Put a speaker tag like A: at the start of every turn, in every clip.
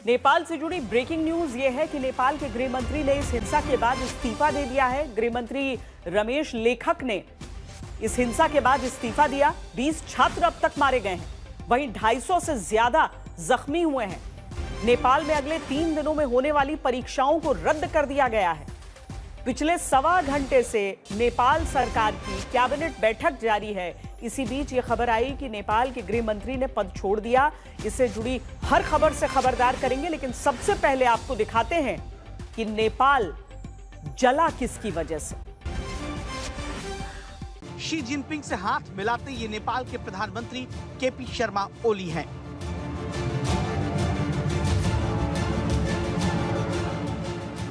A: नेपाल से जुड़ी breaking news ये है कि नेपाल के गृह मंत्री ने इस हिंसा के बाद इस्तीफा दे दिया है। गृह मंत्री रमेश लेखक ने इस हिंसा के बाद इस्तीफा दिया। 20 छात्र अब तक मारे गए हैं, वहीं 250 से ज्यादा जख्मी हुए हैं। नेपाल में अगले 3 दिनों में होने वाली परीक्षाओं को रद्द कर दिया गया है। पिछले सवा घंटे से नेपाल सरकार की कैबिनेट बैठक जारी है। इसी बीच ये खबर आई कि नेपाल के गृह मंत्री ने पद छोड़ दिया। इससे जुड़ी हर खबर से खबरदार करेंगे, लेकिन सबसे पहले आपको दिखाते हैं कि नेपाल जला किसकी वजह से।
B: शी जिनपिंग से हाथ मिलाते ये नेपाल के प्रधानमंत्री केपी शर्मा ओली हैं।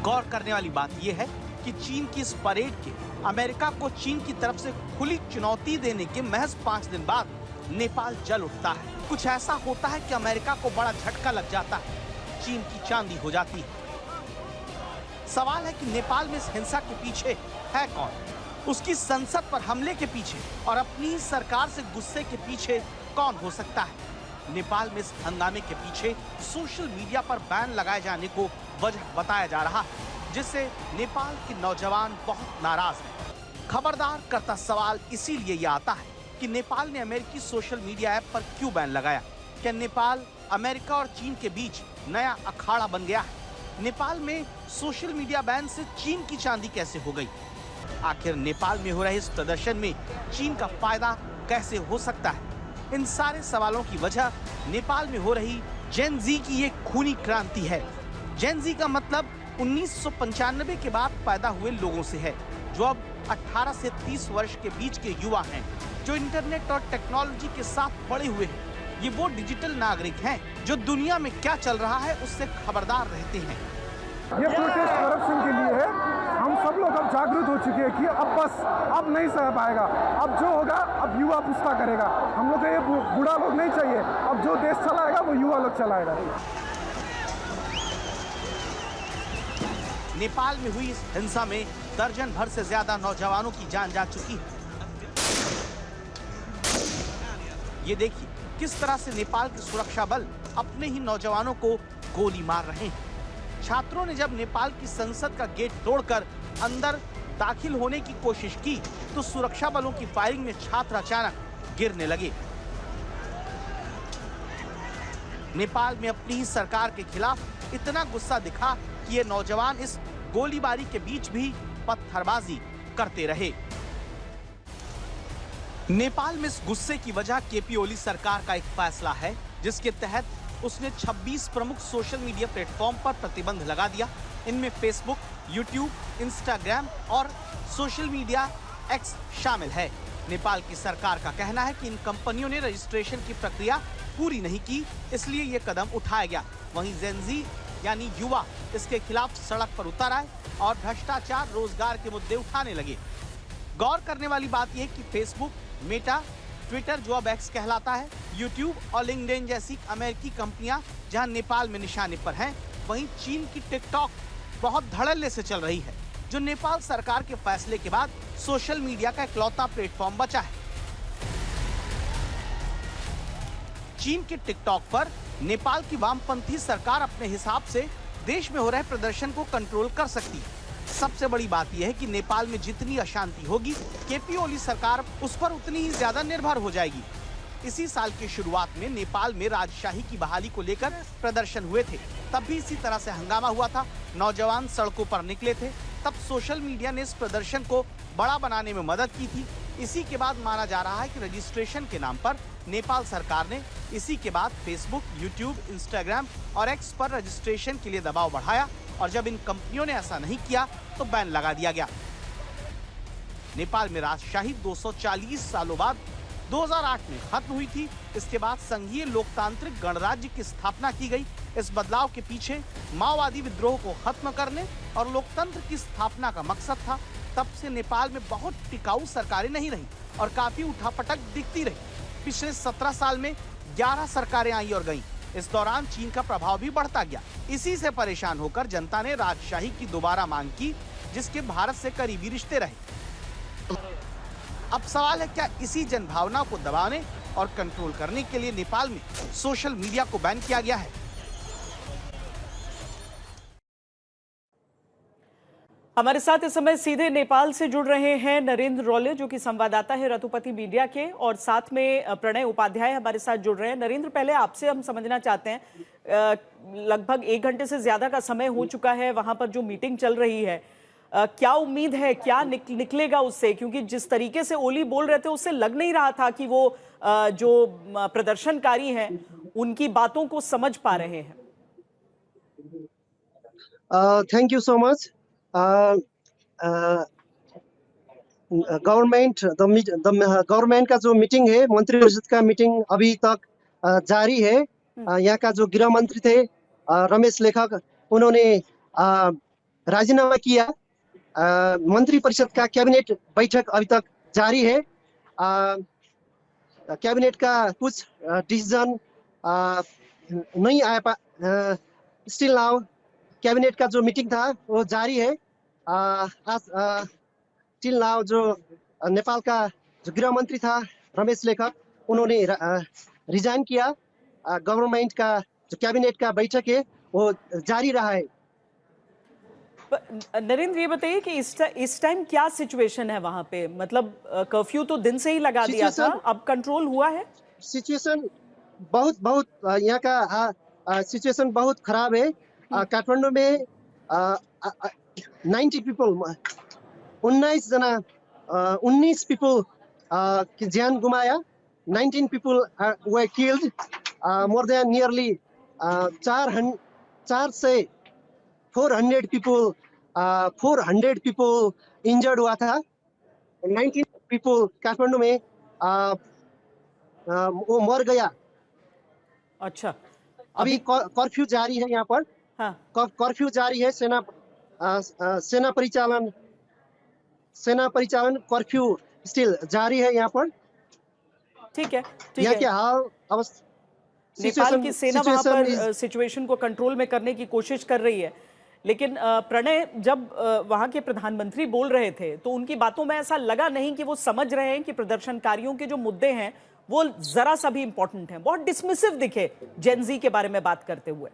B: गौर करने वाली बात यह है कि चीन की इस परेड के अमेरिका को चीन की तरफ से खुली चुनौती देने के महज 5 दिन बाद नेपाल जल उठता है। कुछ ऐसा होता है कि अमेरिका को बड़ा झटका लग जाता है, चीन की चांदी हो जाती है। सवाल है कि नेपाल में इस हिंसा के पीछे है कौन? उसकी संसद पर हमले के पीछे और अपनी सरकार से गुस्से के पीछे कौन हो सकता है? नेपाल में इस हंगामे के पीछे सोशल मीडिया पर बैन लगाए जाने को वजह बताया जा रहा है, जिससे नेपाल के नौजवान बहुत नाराज हैं। खबरदार करता सवाल इसीलिए यह आता है कि नेपाल ने अमेरिकी सोशल मीडिया ऐप पर क्यों बैन लगाया? क्या नेपाल अमेरिका और चीन के बीच नया अखाड़ा बन गया है? नेपाल में सोशल मीडिया बैन से चीन की चांदी कैसे हो गई? आखिर नेपाल में हो रहे इस प्रदर्शन में चीन का फायदा कैसे हो सकता है? इन सारे सवालों की वजह नेपाल में हो रही जेन जी की एक खूनी क्रांति है। जेन जी का मतलब 1995 के बाद पैदा हुए लोगों से है, जो अब 18 से 30 वर्ष के बीच के युवा हैं, जो इंटरनेट और टेक्नोलॉजी के साथ बड़े हुए हैं। ये वो डिजिटल नागरिक हैं जो दुनिया में क्या चल रहा है उससे खबरदार रहते हैं।
C: ये प्रोटेस्ट करप्शन के लिए है। हम सब लोग अब जागरूक हो चुके हैं कि अब नहीं सह पाएगा। अब जो होगा अब युवा पुस्ता करेगा। हम लोग को ये बूढ़ा लोग नहीं चाहिए। अब जो देश चलाएगा वो युवा लोग चलाएगा।
B: नेपाल में हुई इस हिंसा में दर्जन भर से ज्यादा नौजवानों की जान जा चुकी है। ये देखिए किस तरह से नेपाल के सुरक्षा बल अपने ही नौजवानों को गोली मार रहे हैं। छात्रों ने जब नेपाल की संसद का गेट तोड़कर अंदर दाखिल होने की कोशिश की तो सुरक्षा बलों की फायरिंग में छात्र अचानक गिरने लगे। नेपाल में अपनी ही सरकार के खिलाफ इतना गुस्सा दिखा कि ये नौजवान इस गोलीबारी के बीच भी पत्थरबाजी करते रहे। नेपाल में इस गुस्से की वजह केपी ओली सरकार का एक फैसला है, जिसके तहत उसने 26 प्रमुख सोशल मीडिया प्लेटफॉर्म पर प्रतिबंध लगा दिया। इनमें फेसबुक, यूट्यूब, इंस्टाग्राम और सोशल मीडिया एक्स शामिल है। नेपाल की सरकार का कहना है कि इन कंपनियों ने रजिस्ट्रेशन की प्रक्रिया पूरी नहीं की, इसलिए ये कदम उठाया गया। वहीं जेन जी यानी युवा इसके खिलाफ सड़क पर उतर आए और भ्रष्टाचार, रोजगार के मुद्दे उठाने लगे। गौर करने वाली बात यह कि फेसबुक, मेटा, ट्विटर जो अब एक्स कहलाता है, यूट्यूब और लिंक्डइन जैसी अमेरिकी कंपनियां जहां नेपाल में निशाने पर हैं, वहीं चीन की टिकटॉक बहुत धड़ल्ले से चल रही है, जो नेपाल सरकार के फैसले के बाद सोशल मीडिया का इकलौता प्लेटफॉर्म बचा है। चीन के टिकटॉक पर नेपाल की वामपंथी सरकार अपने हिसाब से देश में हो रहे प्रदर्शन को कंट्रोल कर सकती है। सबसे बड़ी बात यह है कि नेपाल में जितनी अशांति होगी, केपी ओली सरकार उस पर उतनी ही ज्यादा निर्भर हो जाएगी। इसी साल की शुरुआत में नेपाल में राजशाही की बहाली को लेकर प्रदर्शन हुए थे। तब भी इसी तरह से हंगामा हुआ था, नौजवान सड़कों पर निकले थे। तब सोशल मीडिया ने इस प्रदर्शन को बड़ा बनाने में मदद की थी। इसी के बाद माना जा रहा है कि रजिस्ट्रेशन के नाम पर नेपाल सरकार ने इसी के बाद फेसबुक, यूट्यूब, इंस्टाग्राम और एक्स पर रजिस्ट्रेशन के लिए दबाव बढ़ाया और जब इन कंपनियों ने ऐसा नहीं किया तो बैन लगा दिया गया। नेपाल में राजशाही 240 सालों बाद 2008 में खत्म हुई थी। इसके बाद संघीय लोकतांत्रिक गणराज्य की स्थापना की गई। इस बदलाव के पीछे माओवादी विद्रोह को खत्म करने और लोकतंत्र की स्थापना का मकसद था। तब से नेपाल में बहुत टिकाऊ सरकारें नहीं रही और काफी उठापटक दिखती रही। पिछले 17 साल में 11 सरकारें आई और गईं। इस दौरान चीन का प्रभाव भी बढ़ता गया। इसी से परेशान होकर जनता ने राजशाही की दोबारा मांग की, जिसके भारत से करीबी रिश्ते रहे। अब सवाल है, क्या इसी जनभावना को दबाने और कंट्रोल करने के लिए नेपाल में सोशल मीडिया को बैन किया गया है?
A: हमारे साथ इस समय सीधे नेपाल से जुड़ रहे हैं नरेंद्र रॉले, जो कि संवाददाता है रतुपति मीडिया के, और साथ में प्रणय उपाध्याय हमारे साथ जुड़ रहे हैं। नरेंद्र, पहले आपसे हम समझना चाहते हैं, लगभग 1 घंटे से ज्यादा का समय हो चुका है वहां पर जो मीटिंग चल रही है, क्या उम्मीद है, क्या निकलेगा उससे? क्योंकि जिस तरीके से ओली बोल रहे थे उससे लग नहीं रहा था कि वो जो प्रदर्शनकारी हैं उनकी बातों को समझ पा रहे हैं।
D: Thank you so much. Government का जो मीटिंग है, मंत्री परिषद का मीटिंग अभी तक जारी है। यहाँ का जो गृह मंत्री थे रमेश लेखक, उन्होंने राजीनामा किया। मंत्री परिषद का कैबिनेट बैठक अभी तक जारी है। कैबिनेट का कुछ डिसीजन नहीं आया। स्टिल नाउ कैबिनेट का जो मीटिंग था वो जारी है। आज स्टिल नाउ जो नेपाल का जो गृह मंत्री था रमेश लेखक, उन्होंने रिजाइन किया। गवर्नमेंट का जो कैबिनेट का बैठक है वो जारी रहा है।
A: नरेंद्र, ये बताइए कि इस टाइम क्या सिचुएशन है वहां पे? मतलब कर्फ्यू तो दिन से ही लगा दिया था, अब कंट्रोल हुआ है?
D: सिचुएशन बहुत यहाँ का सिचुएशन बहुत खराब है। काठमाडौँ में 90 पीपल, 19 पीपल की जान गुमाया। 19 people were killed. More than nearly 400 people injured हुआ था। 19 पीपल काठमाडौँ में वो मर गया।
A: अच्छा,
D: अभी कर्फ्यू जारी है यहाँ पर।
A: हाँ,
D: कर्फ्यू जारी है। सेना परिचालन कर्फ्यू स्टिल जारी है यहाँ पर।
A: ठीक है।
D: यहाँ के हाल अवस्था,
A: नेपाल की सेना वहां पर सिचुएशन को कंट्रोल में करने की कोशिश कर रही है। लेकिन प्रणय, जब वहां के प्रधानमंत्री बोल रहे थे तो उनकी बातों में ऐसा लगा नहीं कि वो समझ रहे हैं कि प्रदर्शनकारियों के जो मुद्दे हैं वो जरा सा भी इंपॉर्टेंट हैं। बहुत डिसमिसिव दिखे जेनजी के बारे में बात करते हुए।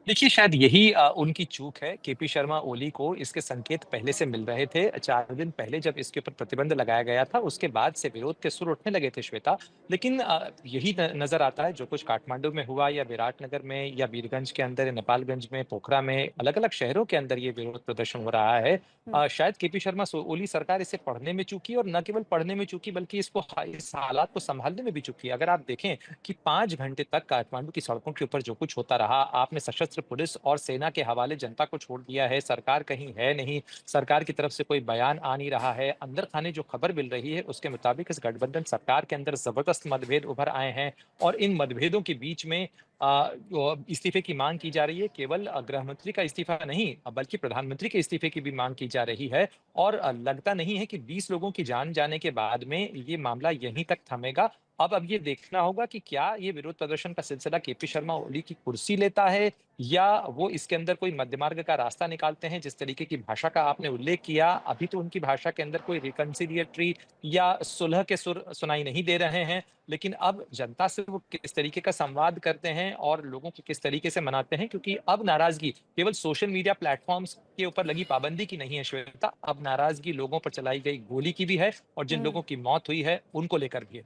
E: देखिए, शायद यही उनकी चूक है। केपी शर्मा ओली को इसके संकेत पहले से मिल रहे थे। 4 दिन पहले जब इसके ऊपर प्रतिबंध लगाया गया था, उसके बाद से विरोध के सुर उठने लगे थे, श्वेता। लेकिन यही नजर आता है, जो कुछ काठमांडू में हुआ या विराटनगर में या वीरगंज के अंदर, नेपालगंज में, पोखरा में, अलग अलग शहरों के अंदर ये विरोध प्रदर्शन हो रहा है। शायद केपी शर्मा ओली सरकार इसे पढ़ने में चूकी, और न केवल पढ़ने में चूकी बल्कि इस हालात को संभालने में भी चूकी। अगर आप देखें कि 5 घंटे तक काठमांडू की सड़कों के ऊपर जो कुछ होता रहा, आपने सशस्त्र पुलिस और सेना के हवाले जनता को छोड़ दिया है। सरकार कहीं है नहीं, सरकार की तरफ से कोई बयान आ नहीं रहा है। अंदर खाने जो खबर मिल रही है उसके मुताबिक इस गठबंधन सरकार के अंदर जबरदस्त मतभेद उभर आए हैं, और इन मतभेदों के बीच में इस्तीफे की मांग की जा रही है। केवल गृह मंत्री का इस्तीफा नहीं, बल्कि प्रधानमंत्री के इस्तीफे की भी मांग की जा रही है। और लगता नहीं है कि 20 लोगों की जान जाने के बाद में ये मामला यहीं तक थमेगा। अब ये देखना होगा कि क्या ये विरोध प्रदर्शन का सिलसिला केपी शर्मा ओली की कुर्सी लेता है, या वो इसके अंदर कोई मध्य मार्ग का रास्ता निकालते हैं। जिस तरीके की भाषा का आपने उल्लेख किया, अभी तो उनकी भाषा के अंदर कोई रिकंसिलिएटरी या सुलह के सुर सुनाई नहीं दे रहे हैं। लेकिन अब जनता से वो किस तरीके का संवाद करते हैं और लोगों को किस तरीके से मनाते हैं, क्योंकि अब नाराजगी केवल सोशल मीडिया प्लेटफॉर्म्स के ऊपर लगी पाबंदी की नहीं है, श्वेता। अब नाराजगी लोगों पर चलाई गई गोली की भी है, और जिन लोगों की मौत हुई है उनको लेकर भी है।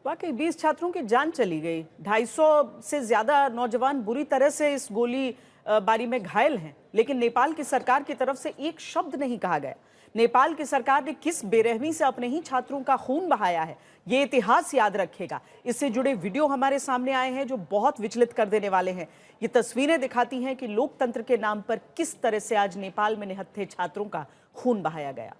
A: वाकई 20 छात्रों की जान चली गई। 250 से ज्यादा नौजवान बुरी तरह से इस गोली बारी में घायल हैं। लेकिन नेपाल की सरकार की तरफ से एक शब्द नहीं कहा गया। नेपाल की सरकार ने किस बेरहमी से अपने ही छात्रों का खून बहाया है, ये इतिहास याद रखेगा। इससे जुड़े वीडियो हमारे सामने आए हैं जो बहुत विचलित कर देने वाले हैं। ये तस्वीरें दिखाती हैं कि लोकतंत्र के नाम पर किस तरह से आज नेपाल में निहत्थे छात्रों का खून बहाया गया।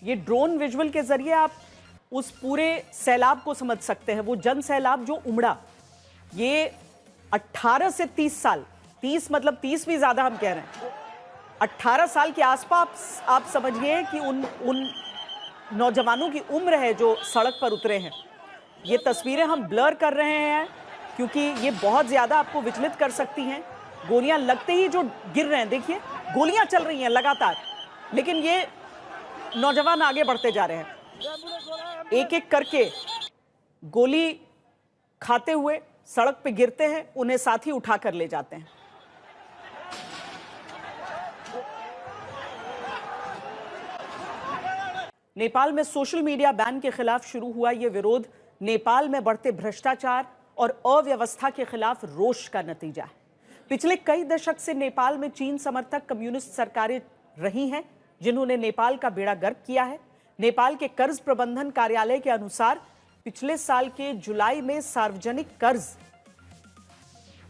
A: ये ड्रोन विजुअल के जरिए आप उस पूरे सैलाब को समझ सकते हैं। वो जन सैलाब जो उमड़ा, ये 18 से 30 साल, 30 मतलब 30 भी ज्यादा हम कह रहे हैं, 18 साल के आसपास आप समझिए कि उन नौजवानों की उम्र है जो सड़क पर उतरे हैं। ये तस्वीरें हम ब्लर कर रहे हैं क्योंकि ये बहुत ज्यादा आपको विचलित कर सकती हैं। गोलियां लगते ही जो गिर रहे हैं, देखिए गोलियां चल रही हैं लगातार, लेकिन ये नौजवान आगे बढ़ते जा रहे हैं। एक एक करके गोली खाते हुए सड़क पे गिरते हैं, उन्हें साथी उठा कर ले जाते हैं। नेपाल में सोशल मीडिया बैन के खिलाफ शुरू हुआ यह विरोध नेपाल में बढ़ते भ्रष्टाचार और अव्यवस्था के खिलाफ रोष का नतीजा है। पिछले कई दशक से नेपाल में चीन समर्थक कम्युनिस्ट सरकारें रही हैं, जिन्होंने नेपाल का बेड़ा गर्क किया है। नेपाल के कर्ज प्रबंधन कार्यालय के अनुसार पिछले साल के जुलाई में सार्वजनिक कर्ज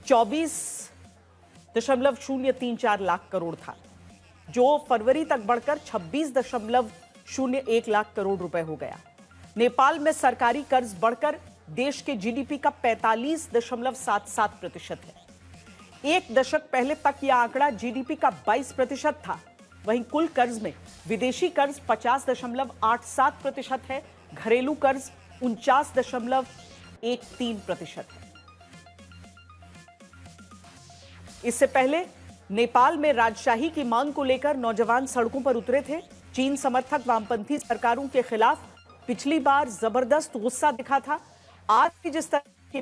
A: 24.034 लाख करोड़ था, जो फरवरी तक बढ़कर 26.01 लाख करोड़ रुपए हो गया। नेपाल में सरकारी कर्ज बढ़कर देश के जीडीपी का 45.77% है। एक दशक पहले तक यह आंकड़ा जीडीपी का 22% था। वहीं कुल कर्ज में विदेशी कर्ज 50.87% है, घरेलू कर्ज 49.13% है। इससे पहले नेपाल में राजशाही की मांग को लेकर नौजवान सड़कों पर उतरे थे। चीन समर्थक वामपंथी सरकारों के खिलाफ पिछली बार जबरदस्त गुस्सा दिखा था। आज की जिस तरह के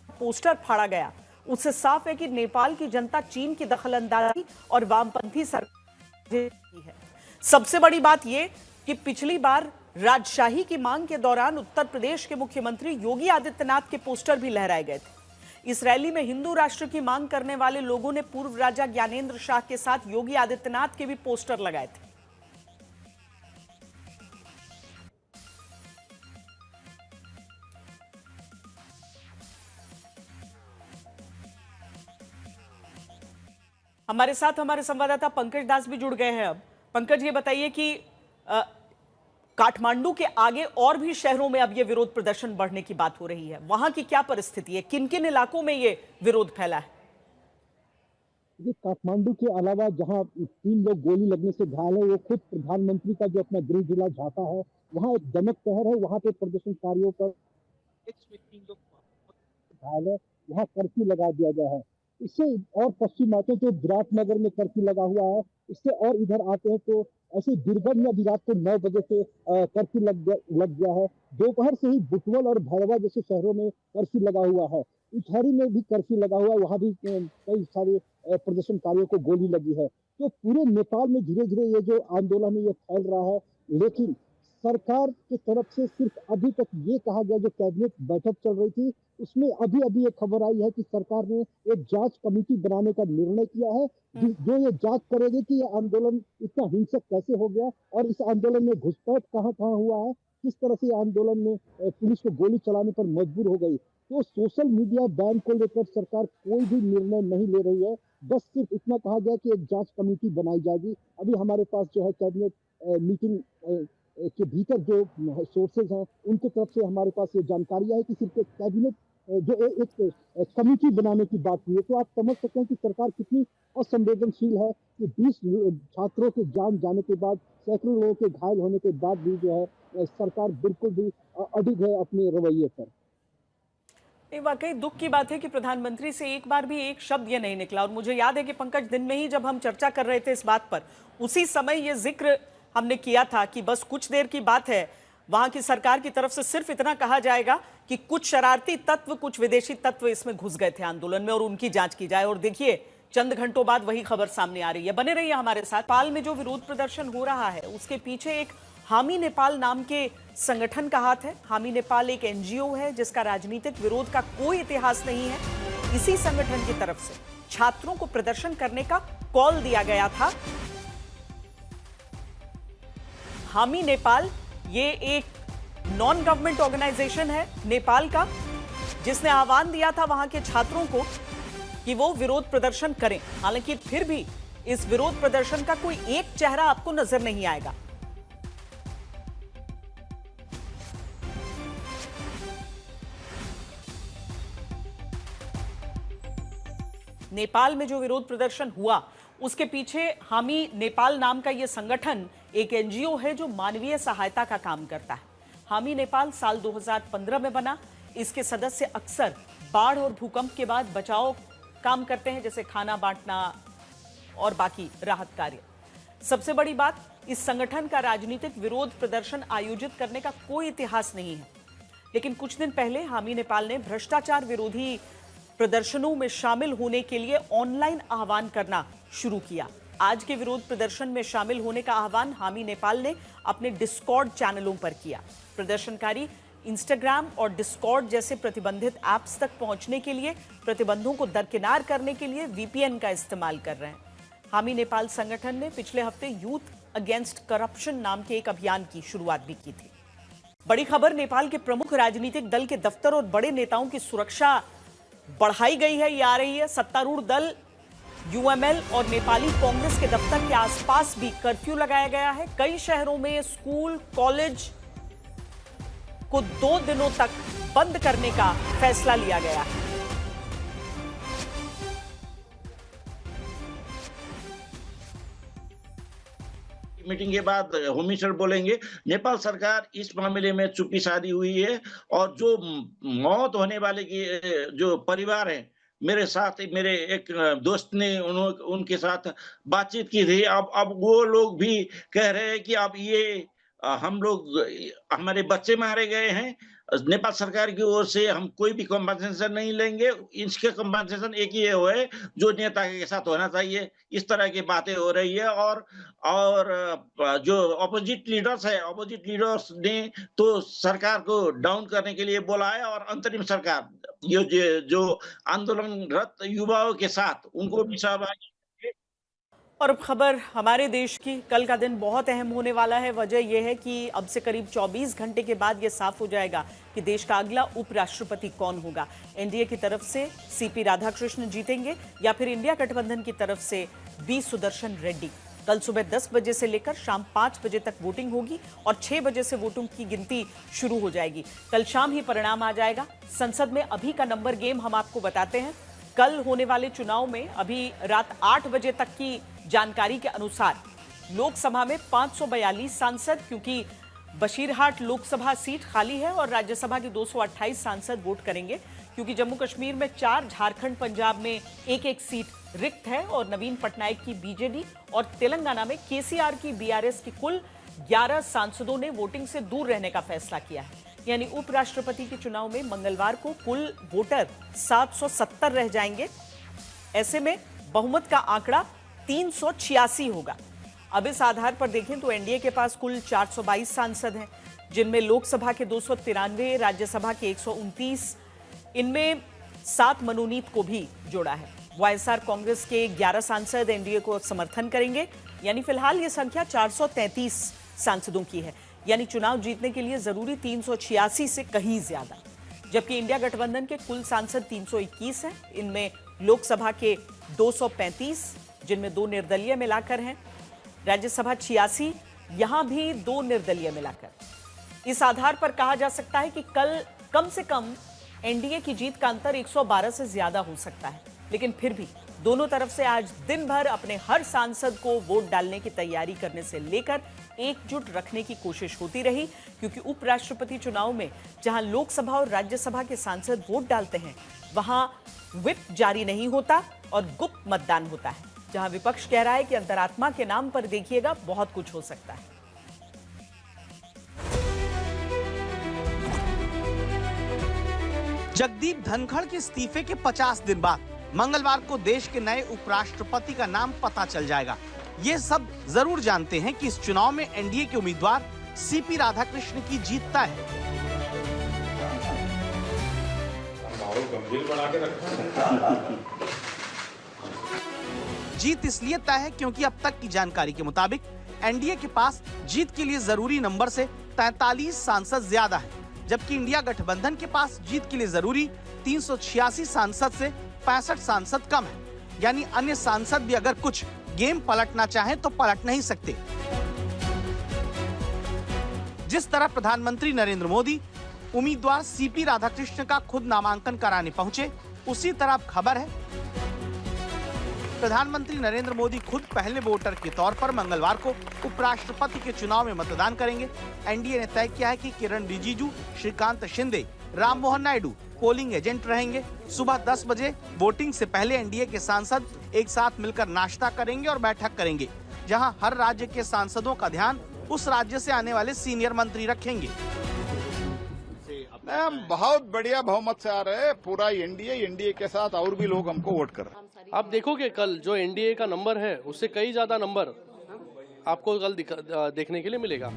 A: पोस्टर फाड़ा गया, उससे साफ है कि नेपाल की जनता चीन की दखलंदाजी और वामपंथी सरकार की है। सबसे बड़ी बात यह कि पिछली बार राजशाही की मांग के दौरान उत्तर प्रदेश के मुख्यमंत्री योगी आदित्यनाथ के पोस्टर भी लहराए गए थे। इस रैली में हिंदू राष्ट्र की मांग करने वाले लोगों ने पूर्व राजा ज्ञानेंद्र शाह के साथ योगी आदित्यनाथ के भी पोस्टर लगाए थे। हमारे साथ हमारे संवाददाता पंकज दास भी जुड़ गए हैं। अब पंकज, ये बताइए कि काठमांडू के आगे और भी शहरों में अब ये विरोध प्रदर्शन बढ़ने की बात हो रही है, वहां की क्या परिस्थिति है? किन किन इलाकों में ये विरोध फैला है?
F: काठमांडू के अलावा जहां 3 लोग गोली लगने से घायल है, वो खुद प्रधानमंत्री का जो अपना गृह जिला झापा है, वहां एक दमक शहर है, वहां पे प्रदर्शनकारियों पर 3 लोग घायल है, वहां कर्फ्यू लगा दिया गया है। इससे और पश्चिम आते हैं तो विराटनगर में कर्फ्यू लगा हुआ है। इससे और इधर आते हैं तो ऐसे दुर्गम या विराट को 9 बजे से कर्फ्यू लग गया है। दोपहर से ही बुटवल और भैरवा जैसे शहरों में कर्फ्यू लगा हुआ है। इटहरी में भी कर्फ्यू लगा हुआ है, वहां भी कई सारे प्रदर्शनकारियों को गोली लगी है। तो पूरे नेपाल में धीरे धीरे ये जो आंदोलन है ये फैल रहा है। लेकिन सरकार की तरफ से सिर्फ अभी तक ये कहा गया, जो कैबिनेट बैठक चल रही थी उसमें अभी एक खबर आई है कि सरकार ने एक जांच कमेटी बनाने का निर्णय किया है, जो ये जांच करेगी कि ये आंदोलन इतना हिंसक कैसे हो गया और इस आंदोलन में घुसपैठ कहां हुआ है, किस तरह से आंदोलन में पुलिस को गोली चलाने पर मजबूर हो गई। तो सोशल मीडिया बैन को लेकर सरकार कोई भी निर्णय नहीं ले रही है। बस सिर्फ इतना कहा गया कि एक जांच कमेटी बनाई जाएगी। अभी हमारे पास जो है कैबिनेट मीटिंग के भीतर जो सोर्सेज हैं उनकी तरफ से हमारे पास ये जानकारी है कि सिर्फ एक कैबिनेट जो एक कमेटी बनाने की बात हुई है। तो आप समझ सकते हैं कि सरकार कितनी असंवेदनशील है कि 20 छात्रों के जान जाने के बाद, सैकड़ों लोगों के घायल होने के बाद भी जो है सरकार बिल्कुल भी अडिग है अपने रवैये पर।
A: वाकई दुख की बात है कि प्रधानमंत्री से एक बार भी एक शब्द ये नहीं निकला। और मुझे याद है कि पंकज, दिन में ही जब हम चर्चा कर रहे थे इस बात पर, उसी समय ये जिक्र हमने किया था कि बस कुछ देर की बात है, वहां की सरकार की तरफ से सिर्फ इतना कहा जाएगा कि कुछ शरारती तत्व, कुछ विदेशी तत्व इसमें घुस गए थे आंदोलन में और उनकी जांच की जाए। और देखिए, चंद घंटों बाद वही खबर सामने आ रही है। बने रहिए हमारे साथ। नेपाल में जो विरोध प्रदर्शन हो रहा है उसके पीछे एक हामी नेपाल नाम के संगठन का हाथ है। हामी नेपाल एक एनजीओ है जिसका राजनीतिक विरोध का कोई इतिहास नहीं है। इसी संगठन की तरफ से छात्रों को प्रदर्शन करने का कॉल दिया गया था। हामी नेपाल ये एक नॉन गवर्नमेंट ऑर्गेनाइजेशन है नेपाल का, जिसने आह्वान दिया था वहां के छात्रों को कि वो विरोध प्रदर्शन करें। हालांकि फिर भी इस विरोध प्रदर्शन का कोई एक चेहरा आपको नजर नहीं आएगा। नेपाल में जो विरोध प्रदर्शन हुआ उसके पीछे हामी नेपाल नाम का यह संगठन एक एनजीओ है जो मानवीय सहायता का काम करता है। हामी नेपाल साल 2015 में बना। इसके सदस्य अक्सर बाढ़ और भूकंप के बाद बचाव काम करते हैं, जैसे खाना बांटना और बाकी राहत कार्य। सबसे बड़ी बात, इस संगठन का राजनीतिक विरोध प्रदर्शन आयोजित करने का कोई इतिहास नहीं है। लेकिन कुछ दिन पहले हामी नेपाल ने भ्रष्टाचार विरोधी प्रदर्शनों में शामिल होने के लिए ऑनलाइन आह्वान करना शुरू किया। आज के विरोध प्रदर्शन में शामिल होने का आह्वान हामी नेपाल ने अपने डिस्कॉर्ड चैनलों पर किया। प्रदर्शनकारी इंस्टाग्राम और डिस्कॉर्ड जैसे प्रतिबंधित ऐप्स तक पहुंचने के लिए प्रतिबंधों को दरकिनार करने के लिए वीपीएन का इस्तेमाल कर रहे हैं। हामी नेपाल संगठन ने पिछले हफ्ते यूथ अगेंस्ट करप्शन नाम के एक अभियान की शुरुआत भी की थी। बड़ी खबर, नेपाल के प्रमुख राजनीतिक दल के दफ्तर और बड़े नेताओं की सुरक्षा बढ़ाई गई है। ये आ रही है। सत्तारूढ़ दल यूएमएल और नेपाली कांग्रेस के दफ्तर के आसपास भी कर्फ्यू लगाया गया है। कई शहरों में स्कूल कॉलेज को 2 दिनों तक बंद करने का फैसला लिया गया है।
G: मीटिंग के बाद होम मिनिस्टर बोलेंगे नेपाल सरकार इस मामले में चुप्पी साधी हुई है और जो मौत होने वाले की जो परिवार है, मेरे साथ मेरे एक दोस्त ने उनके साथ बातचीत की थी। अब वो लोग भी कह रहे हैं कि अब ये हम लोग हमारे बच्चे मारे गए हैं, नेपाल सरकार की ओर से हम कोई भी कंपनसेशन नहीं लेंगे, इसके कंपनसेशन एक ही है जो नेता के साथ होना चाहिए। इस तरह की बातें हो रही है और जो अपोजिट लीडर्स ने तो सरकार को डाउन करने के लिए बोला है और अंतरिम सरकार ये जो आंदोलनरत युवाओं के साथ उनको भी सहभागी।
A: और अब खबर हमारे देश की। कल का दिन बहुत अहम होने वाला है। वजह यह है कि अब से करीब 24 घंटे के बाद यह साफ हो जाएगा कि देश का अगला उपराष्ट्रपति कौन होगा। एनडीए की तरफ से सीपी राधाकृष्णन जीतेंगे या फिर इंडिया गठबंधन की तरफ से बी सुदर्शन रेड्डी। कल सुबह 10 बजे से लेकर शाम 5 बजे तक वोटिंग होगी और 6 बजे से वोटों की गिनती शुरू हो जाएगी। कल शाम ही परिणाम आ जाएगा। संसद में अभी का नंबर गेम हम आपको बताते हैं। कल होने वाले चुनाव में अभी रात 8 बजे तक की जानकारी के अनुसार लोकसभा में 542 सांसद, क्योंकि बशीरहाट लोकसभा सीट खाली है, और राज्यसभा के 228 सांसद वोट करेंगे क्योंकि जम्मू कश्मीर में 4, झारखंड पंजाब में 1-1 सीट रिक्त है और नवीन पटनायक की बीजेडी और तेलंगाना में केसीआर की बीआरएस की कुल 11 सांसदों ने वोटिंग से दूर रहने का फैसला किया है। यानी उपराष्ट्रपति के चुनाव में मंगलवार को कुल वोटर 770 रह जाएंगे। ऐसे में बहुमत का आंकड़ा 386 होगा। अब इस आधार पर देखें तो एनडीए के पास कुल 422 सांसद हैं, जिनमें लोकसभा के 293, राज्यसभा के 129, इनमें 7 मनोनीत को भी जोड़ा है। वाईएसआर कांग्रेस के 11 सांसद एनडीए को समर्थन करेंगे। यानी फिलहाल ये संख्या 433 सांसदों की है। यानी चुनाव जीतने के लिए जरूरी 386 से कहीं ज्यादा। जबकि इंडिया गठबंधन के कुल सांसद 321 हैं। इनमें लोकसभा के 235, जिनमें 2 निर्दलीय मिलाकर हैं, राज्यसभा 86, यहां भी 2 निर्दलीय मिलाकर। इस आधार पर कहा जा सकता है कि कल कम से कम एनडीए की जीत का अंतर 112 से ज्यादा हो सकता है। लेकिन फिर भी दोनों तरफ से आज दिन भर अपने हर सांसद को वोट डालने की तैयारी करने से लेकर एकजुट रखने की कोशिश होती रही, क्योंकि उपराष्ट्रपति चुनाव में जहां लोकसभा और राज्यसभा के सांसद वोट डालते हैं, वहां व्हिप जारी नहीं होता और गुप्त मतदान होता है। जहां विपक्ष कह रहा है कि अंतरात्मा के नाम पर देखिएगा बहुत कुछ हो सकता है।
B: जगदीप धनखड़ के इस्तीफे के 50 दिन बाद मंगलवार को देश के नए उपराष्ट्रपति का नाम पता चल जाएगा। ये सब जरूर जानते हैं कि इस चुनाव में एनडीए के उम्मीदवार सीपी राधाकृष्णन की जीत तय है। जीत इसलिए तय है क्योंकि अब तक की जानकारी के मुताबिक एनडीए के पास जीत के लिए जरूरी नंबर से 43 सांसद ज्यादा है, जबकि इंडिया गठबंधन के पास जीत के लिए जरूरी 386 सांसद से 65 सांसद कम है। यानी अन्य सांसद भी अगर कुछ गेम पलटना चाहें तो पलट नहीं सकते। जिस तरह प्रधानमंत्री नरेंद्र मोदी उम्मीदवार सीपी राधाकृष्णन का खुद नामांकन कराने पहुंचे, उसी तरह अब खबर है प्रधानमंत्री नरेंद्र मोदी खुद पहले वोटर के तौर पर मंगलवार को उपराष्ट्रपति के चुनाव में मतदान करेंगे। एनडीए ने तय किया है कि किरण रिजिजू, श्रीकांत शिंदे, राम मोहन नायडू पोलिंग एजेंट रहेंगे। सुबह 10 बजे वोटिंग से पहले एनडीए के सांसद एक साथ मिलकर नाश्ता करेंगे और बैठक करेंगे, जहां हर राज्य के सांसदों का ध्यान उस राज्य से आने वाले सीनियर मंत्री रखेंगे।
H: बहुत बढ़िया बहुमत से आ रहे हैं। पूरा एनडीए के साथ और भी लोग हमको वोट कर रहे हैं।
I: आप देखोगे कल जो एनडीए का नंबर है उससे कई ज्यादा नंबर आपको कल देखने के लिए मिलेगा।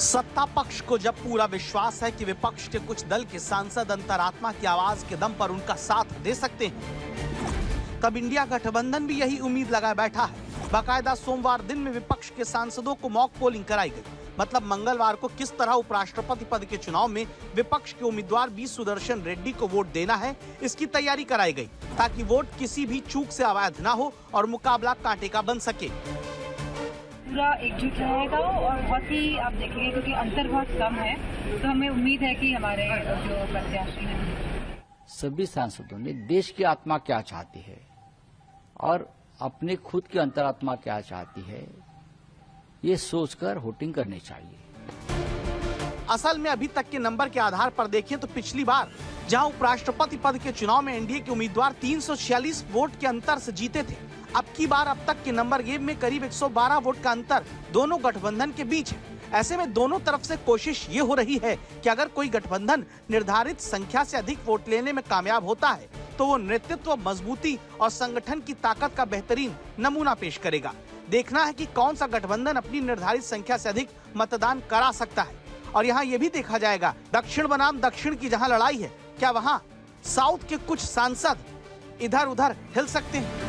B: सत्ता पक्ष को जब पूरा विश्वास है कि विपक्ष के कुछ दल के सांसद अंतरात्मा की आवाज के दम पर उनका साथ दे सकते हैं, तब इंडिया गठबंधन भी यही उम्मीद लगाए बैठा है। बाकायदा सोमवार दिन में विपक्ष के सांसदों को मॉक पोलिंग कराई गई। मतलब मंगलवार को किस तरह उपराष्ट्रपति पद के चुनाव में विपक्ष के उम्मीदवार बी सुदर्शन रेड्डी को वोट देना है, इसकी तैयारी कराई गई, ताकि वोट किसी भी चूक से अवैध न हो और मुकाबला कांटे का बन सके।
J: पूरा एकजुट रहेगा और बहुत ही आप देखेंगे क्योंकि अंतर बहुत कम है, तो हमें उम्मीद है कि हमारे जो प्रत्याशी हैं
K: सभी सांसदों ने देश की आत्मा क्या चाहती है और अपने खुद की अंतरात्मा क्या चाहती है, ये सोचकर वोटिंग करनी चाहिए।
B: असल में अभी तक के नंबर के आधार पर देखें तो पिछली बार जहां उपराष्ट्रपति पद के चुनाव में एनडीए के उम्मीदवार 346 वोट के अंतर से जीते थे, अब की बार अब तक के नंबर गेम में करीब 112 वोट का अंतर दोनों गठबंधन के बीच है। ऐसे में दोनों तरफ से कोशिश ये हो रही है कि अगर कोई गठबंधन निर्धारित संख्या से अधिक वोट लेने में कामयाब होता है तो वो नेतृत्व, मजबूती और संगठन की ताकत का बेहतरीन नमूना पेश करेगा। देखना है कि कौन सा गठबंधन अपनी निर्धारित संख्या से अधिक मतदान करा सकता है। और यहाँ ये भी देखा जाएगा, दक्षिण बनाम दक्षिण की जहाँ लड़ाई है, क्या वहाँ साउथ के कुछ सांसद इधर उधर हिल सकते हैं।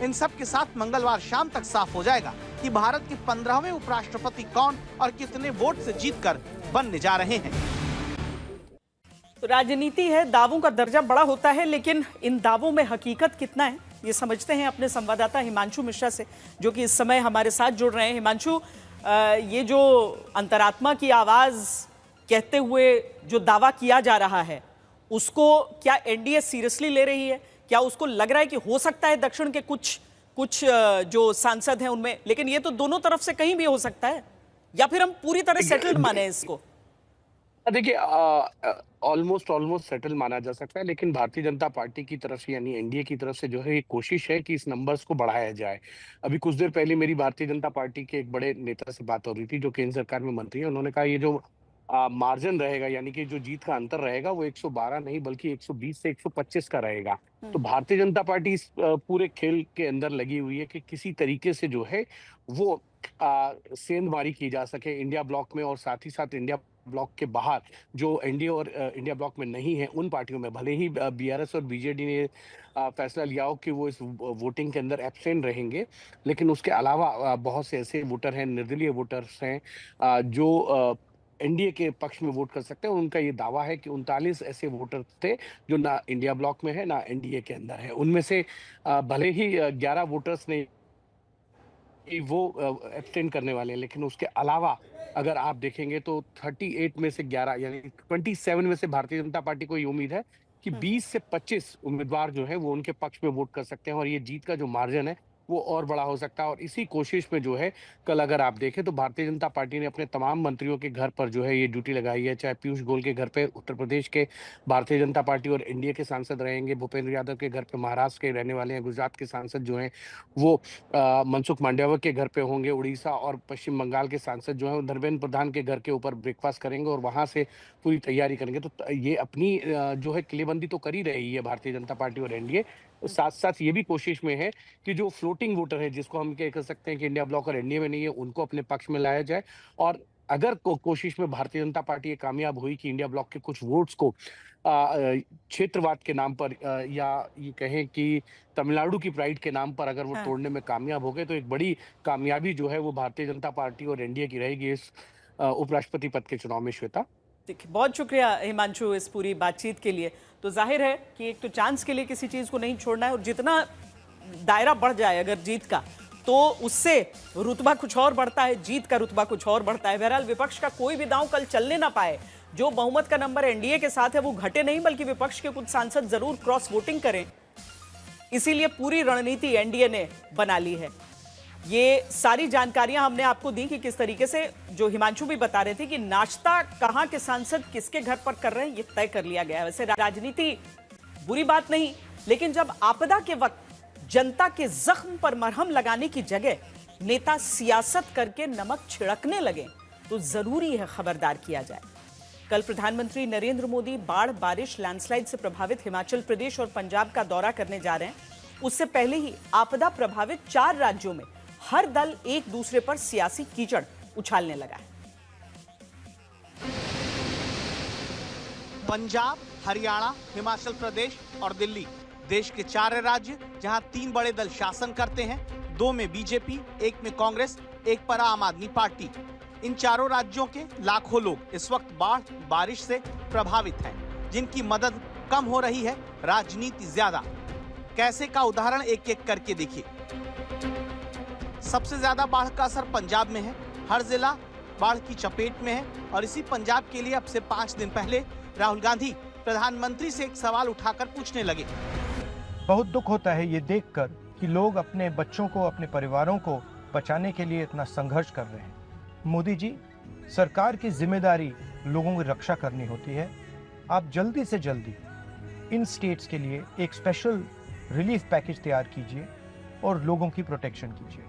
B: इन सब के साथ मंगलवार शाम तक साफ हो जाएगा कि भारत के 15वें उपराष्ट्रपति कौन और कितने वोट से जीतकर बनने जा रहे हैं।
A: तो राजनीति है, दावों का दर्जा बड़ा होता है, लेकिन इन दावों में हकीकत कितना है ये समझते हैं अपने संवाददाता हिमांशु मिश्रा से, जो कि इस समय हमारे साथ जुड़ रहे हैं। हिमांशु, ये जो अंतरात्मा की आवाज कहते हुए जो दावा किया जा रहा है, उसको क्या एनडीए सीरियसली ले रही है? क्या उसको लग रहा है कि हो सकता है दक्षिण के कुछ जो सांसद हैं उनमें, लेकिन ये तो दोनों तरफ से कहीं भी हो सकता है, या फिर हम पूरी तरह सेटल्ड माने इसको?
L: देखिए, ऑलमोस्ट सेटल माना जा सकता है, लेकिन भारतीय जनता पार्टी की तरफ से यानी एनडीए की तरफ से जो है ये कोशिश है कि इस नंबर्स को बढ़ाया जाए। अभी कुछ देर पहले मेरी भारतीय जनता पार्टी के एक बड़े नेता से बात हो रही थी जो केंद्र सरकार में मंत्री है। उन्होंने कहा ये जो मार्जिन रहेगा यानी कि जो जीत का अंतर रहेगा वो 112 नहीं बल्कि 120 से 125 का रहेगा। तो भारतीय जनता पार्टी इस पूरे खेल के अंदर लगी हुई है कि किसी तरीके से जो है वो सेंधमारी की जा सके इंडिया ब्लॉक में, और साथ ही साथ इंडिया ब्लॉक के बाहर जो एनडीए और इंडिया ब्लॉक में नहीं है उन पार्टियों में, भले ही बीआरएस और बीजेडी ने फैसला लिया हो कि वो इस वोटिंग के अंदर एब्सेंट रहेंगे, लेकिन उसके अलावा बहुत से ऐसे वोटर हैं, निर्दलीय वोटर्स हैं जो एनडीए के पक्ष में वोट कर सकते हैं। उनका ये दावा है कि 39 ऐसे वोटर थे जो ना इंडिया ब्लॉक में है ना एनडीए के अंदर है। उनमें से भले ही 11 वोटर्स ने वो एब्सटेन करने वाले हैं, लेकिन उसके अलावा अगर आप देखेंगे तो 38 में से 11 यानी 27 में से भारतीय जनता पार्टी को ये उम्मीद है कि 20 से 25 उम्मीदवार जो है वो उनके पक्ष में वोट कर सकते हैं, और ये जीत का जो मार्जिन है वो और बड़ा हो सकता है। और इसी कोशिश में जो है कल अगर आप देखें तो भारतीय जनता पार्टी ने अपने तमाम मंत्रियों के घर पर जो है ये ड्यूटी लगाई है, चाहे पीयूष गोयल के घर पे उत्तर प्रदेश के भारतीय जनता पार्टी और एनडीए के सांसद रहेंगे, भूपेंद्र यादव के घर पे महाराष्ट्र के रहने वाले हैं, गुजरात के सांसद जो हैं वो मनसुख मांडविया के घर पे होंगे, उड़ीसा और पश्चिम बंगाल के सांसद जो हैं धर्मेंद्र प्रधान के घर के ऊपर ब्रेकफास्ट करेंगे और वहाँ से पूरी तैयारी करेंगे। तो ये अपनी जो है किलेबंदी तो कर ही रही है भारतीय जनता पार्टी और एनडीए, साथ साथ ये भी कोशिश में है कि जो फ्लोटिंग वोटर है जिसको हम कह सकते हैं कि इंडिया ब्लॉक और एनडीए में नहीं है, उनको अपने पक्ष में लाया जाए। और अगर कोशिश में भारतीय जनता पार्टी ये कामयाब हुई कि इंडिया ब्लॉक के कुछ वोट्स को क्षेत्रवाद के नाम पर या ये कहें कि तमिलनाडु की प्राइड के नाम पर अगर वो तोड़ने में कामयाब हो गए, तो एक बड़ी कामयाबी जो है वो भारतीय जनता पार्टी और एनडीए की रहेगी इस उपराष्ट्रपति पद के चुनाव में। श्वेता,
A: देखिए, बहुत शुक्रिया हिमांशु इस पूरी बातचीत के लिए। तो जाहिर है कि एक तो चांस के लिए किसी चीज को नहीं छोड़ना है, और जितना दायरा बढ़ जाए अगर जीत का, तो उससे रुतबा कुछ और बढ़ता है, जीत का रुतबा कुछ और बढ़ता है। बहरहाल विपक्ष का कोई भी दांव कल चलने ना पाए, जो बहुमत का नंबर एनडीए के साथ है वो घटे नहीं, बल्कि विपक्ष के कुछ सांसद जरूर क्रॉस वोटिंग करें, इसीलिए पूरी रणनीति एनडीए ने बना ली है। ये सारी जानकारियां हमने आपको दी कि किस तरीके से, जो हिमांशु भी बता रहे थे कि नाश्ता कहां के सांसद किसके घर पर कर रहे हैं, ये तय कर लिया गया है। वैसे राजनीति बुरी बात नहीं, लेकिन जब आपदा के वक्त जनता के जख्म पर मरहम लगाने की जगह नेता सियासत करके नमक छिड़कने लगे, तो तो जरूरी है खबरदार किया जाए। कल प्रधानमंत्री नरेंद्र मोदी बाढ़, बारिश, लैंडस्लाइड से प्रभावित हिमाचल प्रदेश और पंजाब का दौरा करने जा रहे हैं। उससे पहले ही आपदा प्रभावित 4 राज्यों में हर दल एक दूसरे पर सियासी कीचड़ उछालने लगा है।
B: पंजाब, हरियाणा, हिमाचल प्रदेश और दिल्ली देश के 4 राज्य जहां 3 बड़े दल शासन करते हैं, 2 में बीजेपी, 1 में कांग्रेस, 1 पर आम आदमी पार्टी। इन चारों राज्यों के लाखों लोग इस वक्त बाढ़, बारिश से प्रभावित हैं, जिनकी मदद कम हो रही है, राजनीति ज्यादा। कैसे का उदाहरण एक एक करके देखिए। सबसे ज्यादा बाढ़ का असर पंजाब में है। हर जिला बाढ़ की चपेट में है और इसी पंजाब के लिए अब से 5 दिन पहले राहुल गांधी प्रधानमंत्री से एक सवाल उठाकर पूछने लगे।
M: बहुत दुख होता है ये देखकर कि लोग अपने बच्चों को, अपने परिवारों को बचाने के लिए इतना संघर्ष कर रहे हैं। मोदी जी, सरकार की जिम्मेदारी लोगों की रक्षा करनी होती है। आप जल्दी से जल्दी इन स्टेट्स के लिए एक स्पेशल रिलीफ पैकेज तैयार कीजिए और लोगों की प्रोटेक्शन कीजिए।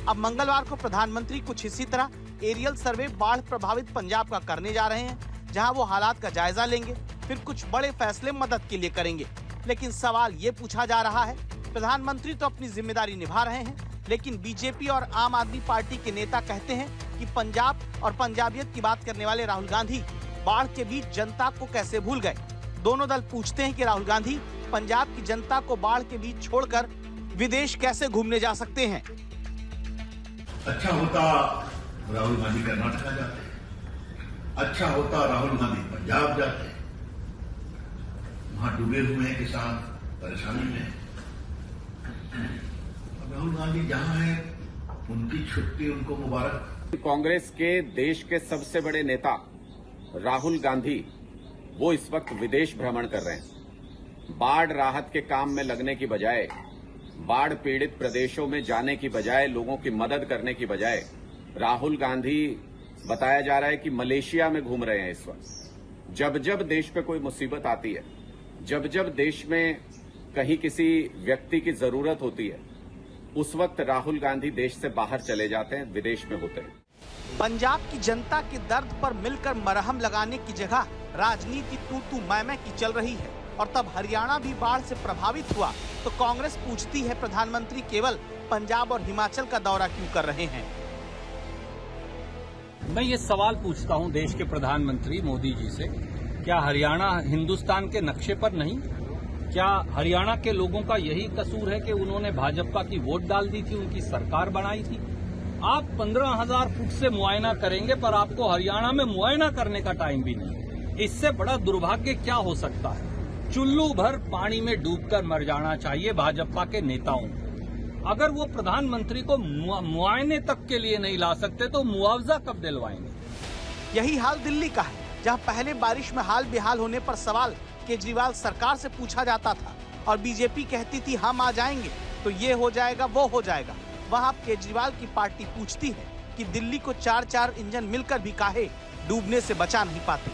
B: अब मंगलवार को प्रधानमंत्री कुछ इसी तरह एरियल सर्वे बाढ़ प्रभावित पंजाब का करने जा रहे हैं, जहां वो हालात का जायजा लेंगे, फिर कुछ बड़े फैसले मदद के लिए करेंगे। लेकिन सवाल ये पूछा जा रहा है, प्रधानमंत्री तो अपनी जिम्मेदारी निभा रहे हैं, लेकिन बीजेपी और आम आदमी पार्टी के नेता कहते हैं कि पंजाब और पंजाबियत की बात करने वाले राहुल गांधी बाढ़ के बीच जनता को कैसे भूल गए। दोनों दल पूछते हैं कि राहुल गांधी पंजाब की जनता को बाढ़ के बीच छोड़कर विदेश कैसे घूमने जा सकते हैं।
N: अच्छा होता राहुल गांधी कर्नाटका जाते, अच्छा होता राहुल गांधी पंजाब जाते, वहां डूबे हुए हैं किसान, परेशानी में। राहुल गांधी जहां है उनकी छुट्टी उनको मुबारक।
O: कांग्रेस के देश के सबसे बड़े नेता राहुल गांधी वो इस वक्त विदेश भ्रमण कर रहे हैं। बाढ़ राहत के काम में लगने की बजाय, बाढ़ पीड़ित प्रदेशों में जाने की बजाय, लोगों की मदद करने की बजाय राहुल गांधी बताया जा रहा है कि मलेशिया में घूम रहे हैं इस वक्त। जब जब देश पे कोई मुसीबत आती है, जब जब देश में कहीं किसी व्यक्ति की जरूरत होती है, उस वक्त राहुल गांधी देश से बाहर चले जाते हैं, विदेश में होते हैं।
B: पंजाब की जनता के दर्द पर मिलकर मरहम लगाने की जगह राजनीति तू मैं की चल रही है। और तब हरियाणा भी बाढ़ से प्रभावित हुआ तो कांग्रेस पूछती है, प्रधानमंत्री केवल पंजाब और हिमाचल का दौरा क्यों कर रहे हैं।
P: मैं ये सवाल पूछता हूं देश के प्रधानमंत्री मोदी जी से, क्या हरियाणा हिंदुस्तान के नक्शे पर नहीं? क्या हरियाणा के लोगों का यही कसूर है कि उन्होंने भाजपा की वोट डाल दी थी, उनकी सरकार बनाई थी? आप 15,000 फुट से मुआयना करेंगे पर आपको हरियाणा में मुआयना करने का टाइम भी नहीं। इससे बड़ा दुर्भाग्य क्या हो सकता है? चुल्लू भर पानी में डूबकर मर जाना चाहिए भाजपा के नेताओं को। अगर वो प्रधानमंत्री को मुआयने तक के लिए नहीं ला सकते तो मुआवजा कब दिलवाएंगे?
B: यही हाल दिल्ली का है, जहां पहले बारिश में हाल बेहाल होने पर सवाल केजरीवाल सरकार से पूछा जाता था और बीजेपी कहती थी हम आ जाएंगे तो ये हो जाएगा, वो हो जाएगा। वहां केजरीवाल की पार्टी पूछती है कि दिल्ली को 4 इंजन मिलकर भी काहे डूबने से बचा नहीं पाते।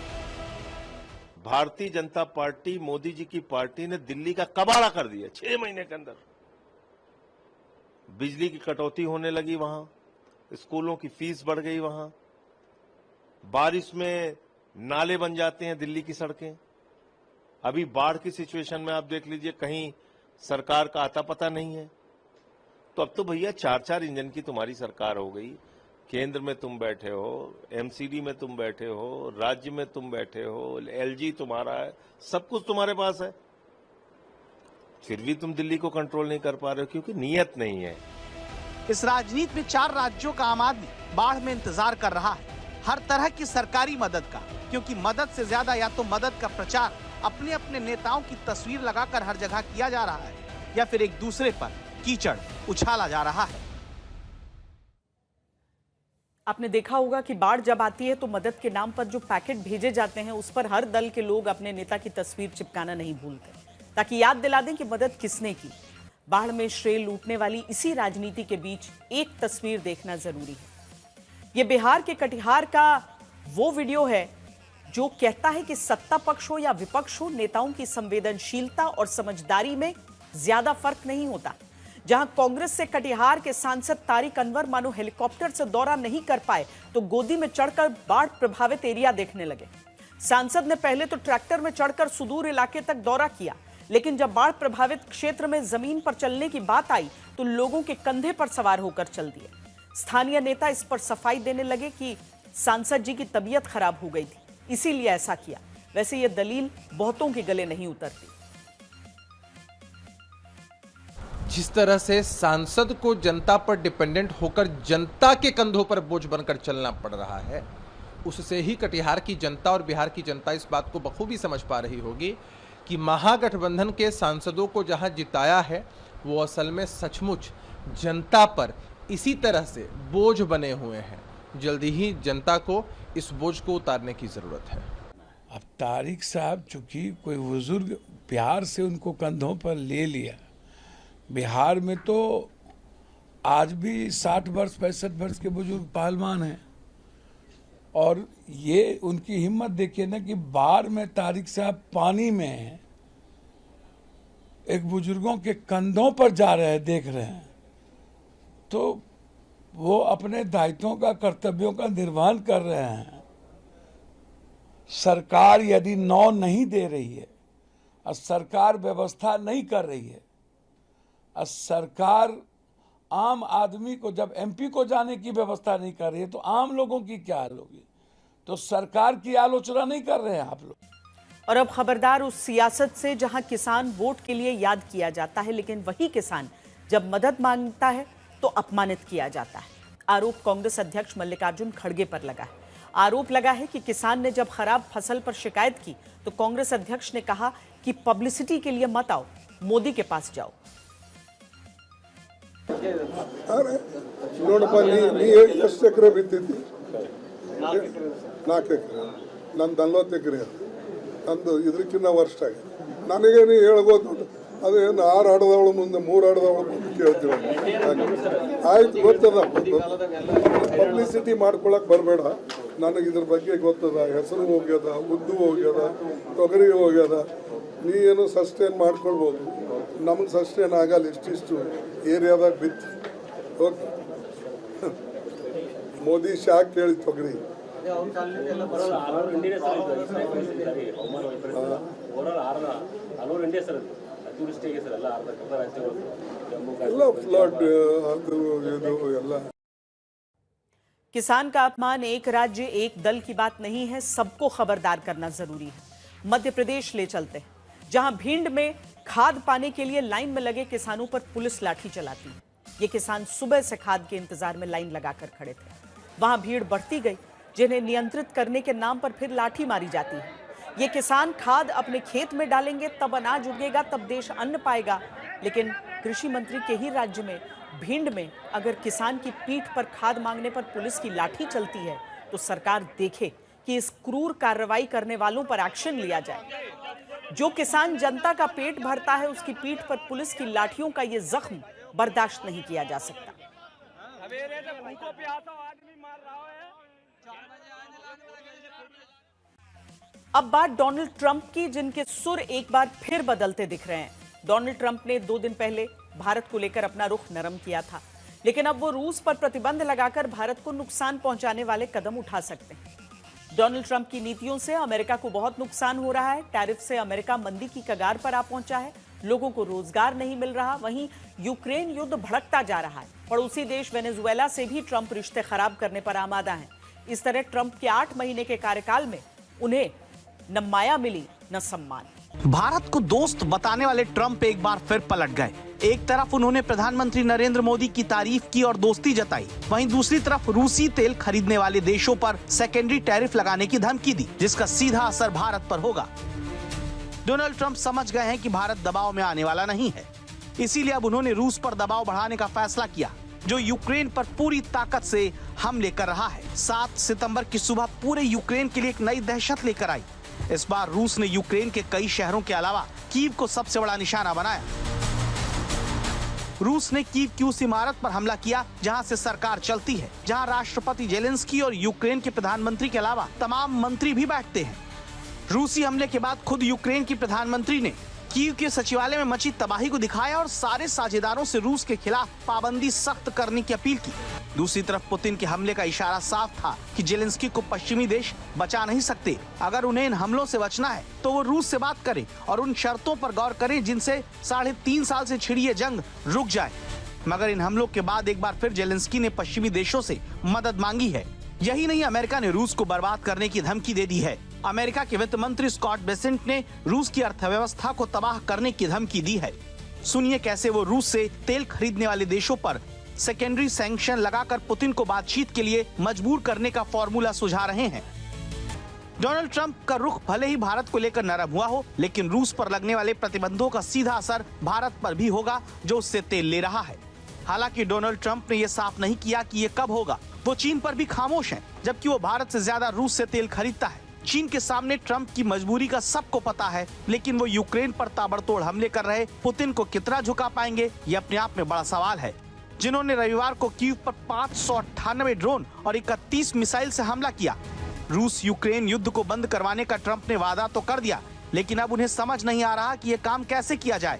Q: भारतीय जनता पार्टी, मोदी जी की पार्टी ने दिल्ली का कबाड़ा कर दिया 6 महीने के अंदर। बिजली की कटौती होने लगी वहां, स्कूलों की फीस बढ़ गई वहां, बारिश में नाले बन जाते हैं दिल्ली की सड़कें। अभी बाढ़ की सिचुएशन में आप देख लीजिए, कहीं सरकार का आता पता नहीं है। तो अब तो भैया 4 इंजन की तुम्हारी सरकार हो गई। केंद्र में तुम बैठे हो, एमसीडी में तुम बैठे हो, राज्य में तुम बैठे हो, एलजी तुम्हारा है, सब कुछ तुम्हारे पास है, फिर भी तुम दिल्ली को कंट्रोल नहीं कर पा रहे हो क्योंकि नीयत नहीं है।
B: इस राजनीति में 4 राज्यों का आम आदमी बाढ़ में इंतजार कर रहा है हर तरह की सरकारी मदद का, क्योंकि मदद से ज्यादा या तो मदद का प्रचार अपने अपने नेताओं की तस्वीर लगाकर हर जगह किया जा रहा है या फिर एक दूसरे पर कीचड़ उछाला जा रहा है।
A: आपने देखा होगा कि बाढ़ जब आती है तो मदद के नाम पर जो पैकेट भेजे जाते हैं उस पर हर दल के लोग अपने नेता की तस्वीर चिपकाना नहीं भूलते, ताकि याद दिला दें कि मदद किसने की। बाढ़ में श्रेय लूटने वाली इसी राजनीति के बीच एक तस्वीर देखना जरूरी है। ये बिहार के कटिहार का वो वीडियो है जो कहता है कि सत्ता पक्ष हो या विपक्ष हो, नेताओं की संवेदनशीलता और समझदारी में ज्यादा फर्क नहीं होता। जहां कांग्रेस से कटिहार के सांसद तारिक अनवर मानो हेलीकॉप्टर से दौरा नहीं कर पाए तो गोदी में चढ़कर बाढ़ प्रभावित एरिया देखने लगे। सांसद ने पहले तो ट्रैक्टर में चढ़कर सुदूर इलाके तक दौरा किया, लेकिन जब बाढ़ प्रभावित क्षेत्र में जमीन पर चलने की बात आई तो लोगों के कंधे पर सवार होकर चल दिए। स्थानीय नेता इस पर सफाई देने लगे कि सांसद जी की तबीयत खराब हो गई थी, इसीलिए ऐसा किया। वैसे यह दलील बहुतों के गले नहीं उतरती।
R: जिस तरह से सांसद को जनता पर डिपेंडेंट होकर जनता के कंधों पर बोझ बनकर चलना पड़ रहा है, उससे ही कटिहार की जनता और बिहार की जनता इस बात को बखूबी समझ पा रही होगी कि महागठबंधन के सांसदों को जहां जिताया है वो असल में सचमुच जनता पर इसी तरह से बोझ बने हुए हैं। जल्दी ही जनता को इस बोझ को उतारने की जरूरत है।
S: अब तारिक साहब चूंकि कोई बुजुर्ग प्यार से उनको कंधों पर ले लिया, बिहार में तो आज भी 60 वर्ष 65 वर्ष के बुजुर्ग पहलवान हैं, और ये उनकी हिम्मत देखिए ना कि बाढ़ में तारिक साहब पानी में हैं, एक बुजुर्गों के कंधों पर जा रहे हैं, देख रहे हैं, तो वो अपने दायित्वों का कर्तव्यों का निर्वहन कर रहे हैं। सरकार यदि नौ नहीं दे रही है और सरकार व्यवस्था नहीं कर रही है और सरकार आम आदमी को जब एमपी को जाने की व्यवस्था नहीं कर रही है तो आम लोगों की क्या हाल होगी। तो सरकार की आलोचना नहीं कर रहे हैं आप लोग।
A: और अब खबरदार उस सियासत से जहां किसान वोट के लिए याद किया जाता है, लेकिन वही किसान जब मदद मांगता है तो अपमानित किया जाता है। आरोप कांग्रेस अध्यक्ष मल्लिकार्जुन खड़गे पर लगा है। आरोप लगा है कि किसान ने जब खराब फसल पर शिकायत की तो कांग्रेस अध्यक्ष ने कहा कि पब्लिसिटी के लिए मत आओ, मोदी के पास जाओ।
C: ನೋಡಪ್ಪ ನೀ ಎಷ್ಟು ಎಕರೆ ಬಿತ್ತಿದ್ದಿ? 4 ಎಕರೆ. ನಂದು 40 ಎಕರೆ. ನಂದು ಇದಕ್ಕಿಂತ ವರ್ಷ ಆಗಿದೆ. ನನಗೆ ನೀ ಹೇಳ್ಬೋದು ಅದೇನು 6 ಆಡದವಳು ಮುಂದೆ 3 ಆಡದವಳು ಮುಂದೆ ಕೇಳ್ತೀವಿ. ಆಯ್ತು, ಗೊತ್ತದ. ಪಬ್ಲಿಸಿಟಿ ಮಾಡ್ಕೊಳಕ್ ಬರಬೇಡ. ನನಗೆ ಇದ್ರ ಬಗ್ಗೆ ಗೊತ್ತದ. ಹೆಸರು ಹೋಗ್ಯದ, ಉದ್ದು ಹೋಗ್ಯದ, ತೊಗರಿ ಹೋಗ್ಯದ. ನೀ ಏನು ಸಸ್ಟೇನ್ ಮಾಡ್ಕೊಳ್ಬೋದು, ನಮಗೆ ಸಸ್ಟೇನ್ ಆಗಲ್ಲ. ಇಷ್ಟಿಷ್ಟು ಏರಿಯಾದಾಗ ಬಿತ್ತು. ಓಕೆ, ಮೋದಿ ಶಾಕ್ ಕೇಳಿ ತೊಗರಿ. ಎಲ್ಲ ಫ್ಲಡ್ ಅದು ಇದು ಎಲ್ಲ।
A: किसान का अपमान एक राज्य एक दल की बात नहीं है, सबको खबरदार करना जरूरी है। मध्य प्रदेश ले चलते हैं, जहां भिंड में खाद पाने के लिए लाइन में लगे किसानों पर पुलिस लाठी चलाती है। ये किसान सुबह से खाद के इंतजार में लाइन लगाकर खड़े थे। वहां भीड़ बढ़ती गई, जिन्हें नियंत्रित करने के नाम पर फिर लाठी मारी जाती है। ये किसान खाद अपने खेत में डालेंगे तब अनाज उगेगा, तब देश अन्न पाएगा। लेकिन कृषि मंत्री के ही राज्य में भिंड में अगर किसान की पीठ पर खाद मांगने पर पुलिस की लाठी चलती है तो सरकार देखे कि इस क्रूर कार्रवाई करने वालों पर एक्शन लिया जाए। जो किसान जनता का पेट भरता है उसकी पीठ पर पुलिस की लाठियों का ये जख्म बर्दाश्त नहीं किया जा सकता। अब बात डोनाल्ड ट्रंप की, जिनके सुर एक बार फिर बदलते दिख रहे हैं। डोनाल्ड ट्रंप ने 2 दिन पहले भारत को लेकर अपना रुख नरम किया था, लेकिन अब वो रूस पर प्रतिबंध लगाकर भारत को नुकसान पहुंचाने वाले कदम उठा सकते हैं। डोनाल्ड ट्रंप की नीतियों से अमेरिका को बहुत नुकसान हो रहा है। टैरिफ से अमेरिका मंदी की कगार पर आ पहुंचा है, लोगों को रोजगार नहीं मिल रहा। वहीं यूक्रेन युद्ध भड़कता जा रहा है। पड़ोसी देश वेनेजुएला से भी ट्रंप रिश्ते खराब करने पर आमादा है। इस तरह ट्रंप के 8 महीने के कार्यकाल में उन्हें न माया मिली न सम्मान।
B: भारत को दोस्त बताने वाले ट्रंप एक बार फिर पलट गए। एक तरफ उन्होंने प्रधानमंत्री नरेंद्र मोदी की तारीफ की और दोस्ती जताई, वहीं दूसरी तरफ रूसी तेल खरीदने वाले देशों पर सेकेंडरी टैरिफ लगाने की धमकी दी, जिसका सीधा असर भारत पर होगा। डोनाल्ड ट्रंप समझ गए हैं कि भारत दबाव में आने वाला नहीं है, इसीलिए अब उन्होंने रूस पर दबाव बढ़ाने का फैसला किया, जो यूक्रेन पर पूरी ताकत से हमले कर रहा है। 7 सितंबर की सुबह पूरे यूक्रेन के लिए एक नई दहशत लेकर आई। इस बार रूस ने यूक्रेन के कई शहरों के अलावा कीव को सबसे बड़ा निशाना बनाया। रूस ने कीव की उस इमारत पर हमला किया जहां से सरकार चलती है, जहां राष्ट्रपति जेलेंस्की और यूक्रेन के प्रधानमंत्री के अलावा तमाम मंत्री भी बैठते हैं। रूसी हमले के बाद खुद यूक्रेन की प्रधानमंत्री ने कीव के सचिवालय में मची तबाही को दिखाया और सारे साझेदारों से रूस के खिलाफ पाबंदी सख्त करने की अपील की। दूसरी तरफ पुतिन के हमले का इशारा साफ था कि जेलेंस्की को पश्चिमी देश बचा नहीं सकते। अगर उन्हें इन हमलों से बचना है तो वो रूस से बात करें और उन शर्तों पर गौर करें जिनसे 3.5 साल से छिड़ी ये जंग रुक जाए। मगर इन हमलों के बाद एक बार फिर जेलेंस्की ने पश्चिमी देशों से मदद मांगी है। यही नहीं, अमेरिका ने रूस को बर्बाद करने की धमकी दे दी है। अमेरिका के वित्त मंत्री स्कॉट बेसेंट ने रूस की अर्थव्यवस्था को तबाह करने की धमकी दी है। सुनिए कैसे वो रूस से तेल खरीदने वाले देशों पर सेकेंडरी सैंक्शन लगाकर पुतिन को बातचीत के लिए मजबूर करने का फॉर्मूला सुझा रहे हैं। डोनाल्ड ट्रंप का रुख भले ही भारत को लेकर नरम हुआ हो, लेकिन रूस पर लगने वाले प्रतिबंधों का सीधा असर भारत पर भी होगा जो उससे तेल ले रहा है। हालांकि डोनाल्ड ट्रंप ने यह साफ नहीं किया कि ये कब होगा। वो चीन पर भी खामोश हैं, जबकि वो भारत से ज्यादा रूस से तेल खरीदता है। चीन के सामने ट्रंप की मजबूरी का सबको पता है, लेकिन वो यूक्रेन पर ताबड़तोड़ हमले कर रहे पुतिन को कितना झुका पाएंगे, ये अपने आप में बड़ा सवाल है। जिन्होंने रविवार को कीव पर 598 ड्रोन और 31 मिसाइल से हमला किया। रूस यूक्रेन युद्ध को बंद करवाने का ट्रंप ने वादा तो कर दिया, लेकिन अब उन्हें समझ नहीं आ रहा कि ये काम कैसे किया जाए।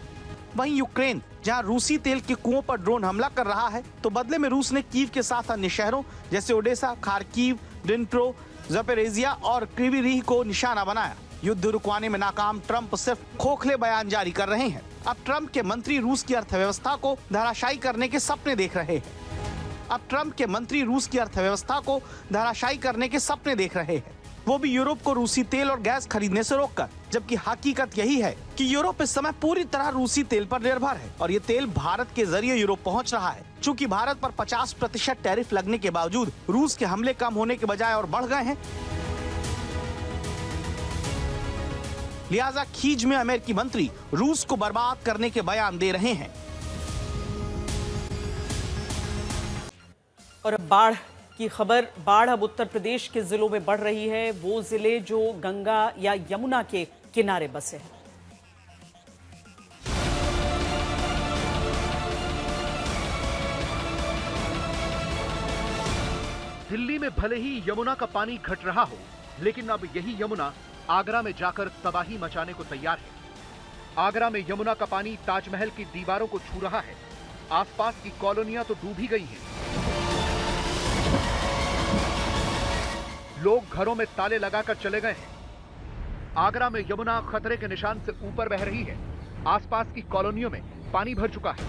B: वहीं यूक्रेन जहां रूसी तेल के कुओं पर ड्रोन हमला कर रहा है, तो बदले में रूस ने कीव के साथ अन्य शहरों जैसे ओडेसा, खार्किव, डिनिप्रो, ज़पोरिज़िया और क्रीवी रीह को निशाना बनाया। युद्ध रुकवाने में नाकाम ट्रंप सिर्फ खोखले बयान जारी कर रहे हैं। अब ट्रंप के मंत्री रूस की अर्थव्यवस्था को धराशायी करने के सपने देख रहे हैं। वो भी यूरोप को रूसी तेल और गैस खरीदने से रोककर, जबकि हकीकत यही है कि यूरोप इस समय पूरी तरह रूसी तेल पर निर्भर है और ये तेल भारत के जरिए यूरोप पहुंच रहा है। चूंकि भारत पर 50% टैरिफ लगने के बावजूद रूस के हमले कम होने के बजाय और बढ़ गए हैं, लिहाजा खीज में अमेरिकी मंत्री रूस को बर्बाद करने के बयान दे रहे हैं।
A: और बाढ़ की खबर। बाढ़ अब उत्तर प्रदेश के जिलों में बढ़ रही है, वो जिले जो गंगा या यमुना के किनारे बसे हैं।
T: दिल्ली में भले ही यमुना का पानी घट रहा हो, लेकिन अब यही यमुना आगरा में जाकर तबाही मचाने को तैयार है। आगरा में यमुना का पानी ताजमहल की दीवारों को छू रहा है। आसपास की कॉलोनियां तो डूब ही गई हैं। लोग घरों में ताले लगाकर चले गए हैं। आगरा में यमुना खतरे के निशान से ऊपर बह रही है। आसपास की कॉलोनियों में पानी भर चुका है।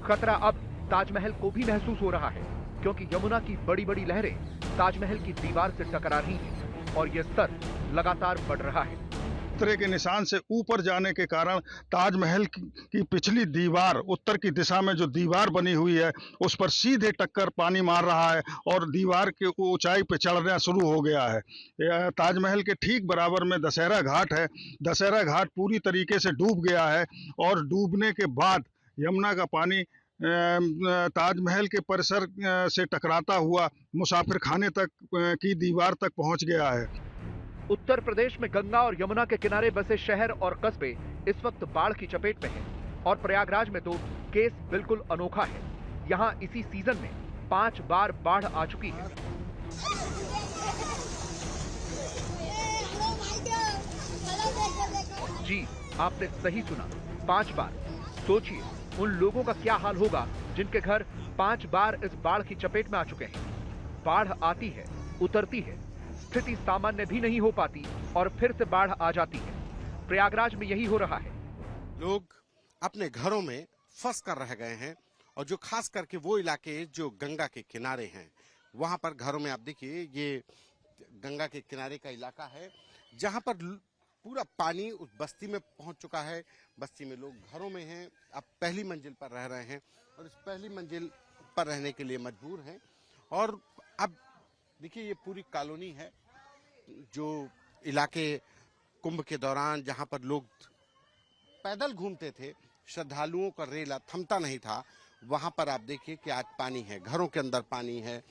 T: खतरा अब ताजमहल को भी महसूस हो रहा है, क्योंकि यमुना की बड़ी बड़ी लहरें ताजमहल की दीवार से टकरा रही हैं और यह स्तर लगातार बढ़ रहा है।
C: खतरे के निशान से ऊपर जाने के कारण ताजमहल की पिछली दीवार, उत्तर की दिशा में जो दीवार बनी हुई है, उस पर सीधे टक्कर पानी मार रहा है और दीवार के ऊंचाई पे चढ़ना शुरू हो गया है। ताजमहल के ठीक बराबर में दशहरा घाट है। दशहरा घाट पूरी तरीके से डूब गया है और डूबने के बाद यमुना का पानी ताजमहल के परिसर से टकराता हुआ मुसाफिर खाने तक की दीवार तक पहुंच गया है।
T: उत्तर प्रदेश में गंगा और यमुना के किनारे बसे शहर और कस्बे इस वक्त बाढ़ की चपेट में हैं और प्रयागराज में तो केस बिल्कुल अनोखा है। यहां इसी सीजन में 5 बार बाढ़ आ चुकी है। जी, आपने सही सुना, 5 बार। सोचिए उन लोगों का क्या हाल होगा जिनके घर 5 बार इस बाढ़ की चपेट में आ चुके हैं। बाढ़ आती है, उतरती है, स्थिति सामान्य भी नहीं हो पाती और फिर से बाढ़ आ जाती है। प्रयागराज में यही हो रहा है।
U: लोग अपने घरों में फंस कर रह गए हैं और जो खास करके वो इलाके जो गंगा के किनारे हैं, वहां पर घरों में आप देखिए, ये गंगा के किनारे का इलाका है जहां पर पूरा पानी उस बस्ती में पहुंच चुका है। बस्ती में लोग घरों में हैं, अब पहली मंजिल पर रह रहे हैं और इस पहली मंजिल पर रहने के लिए मजबूर हैं। और अब देखिए, ये पूरी कॉलोनी है जो इलाके कुंभ के दौरान जहां पर लोग पैदल घूमते थे, श्रद्धालुओं का रेला थमता नहीं था, वहां पर आप देखिए कि आज पानी है, घरों के अंदर पानी है।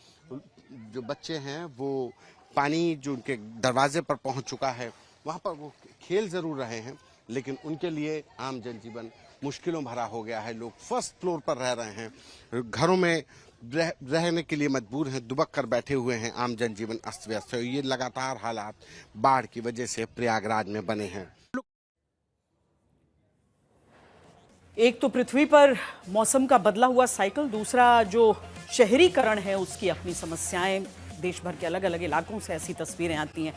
U: जो बच्चे हैं वो पानी जो उनके दरवाजे पर पहुंच चुका है, वहां पर वो खेल जरूर रहे हैं, लेकिन उनके लिए आम जनजीवन मुश्किलों भरा हो गया है। लोग फर्स्ट फ्लोर पर रह रहे हैं, घरों में रहने के लिए मजबूर हैं, दुबक कर बैठे हुए हैं। आम जनजीवन अस्त व्यस्त है। ये लगातार हालात बाढ़ की वजह से प्रयागराज में बने हैं।
A: एक तो पृथ्वी पर मौसम का बदला हुआ साइकिल, दूसरा जो शहरीकरण है उसकी अपनी समस्याएं। देश भर के अलग अलग इलाकों से ऐसी तस्वीरें आती हैं।